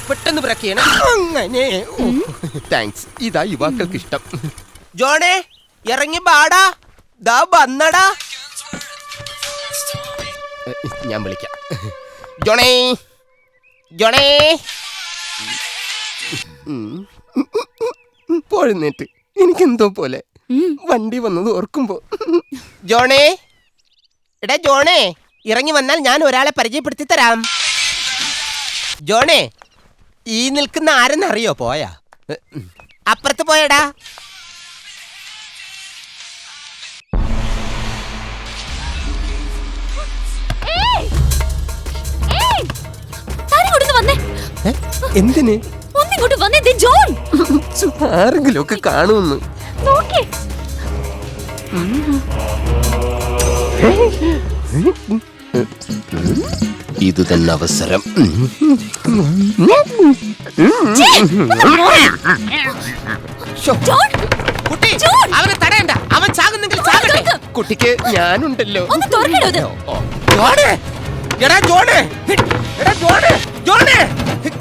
പെട്ടെന്ന് ബ്രേക്ക് ചെയ്യണം. അങ്ങനെ താങ്ക്സ്. ഇതാ യുവാക്കൾക്ക് ഇഷ്ടം. ജോണേ ഇറങ്ങി ബാടാ, ദാ വന്നടാ. ഞാൻ വിളിക്കാം. ജോണേ ജോണേ പോഴുന്നേറ്റ് എനിക്കെന്തോ പോലെ വണ്ടി വന്നത് ഓർക്കുമ്പോ. ജോണേ എടാ ജോണേ, ഇറങ്ങി വന്നാൽ ഞാൻ ഒരാളെ പരിചയപ്പെടുത്തി തരാം. ജോണേ, ഈ നിൽക്കുന്ന ആരെന്നറിയോ? പോയാ അപ്പുറത്ത് പോയടാ. എന്തിന്? ആരെങ്കിലും ഒക്കെ കാണുമെന്ന്. ഇത് തന്നെ അവസരം. കുട്ടി, അവനെ തടയണ്ട. അവൻ ചാകുന്നെങ്കിൽ ചാകട്ടെ. കുട്ടിക്ക് ഞാനുണ്ടല്ലോ. ജോണേ, എടാ ജോണേ, എടാ ജോണേ, ജോണേ.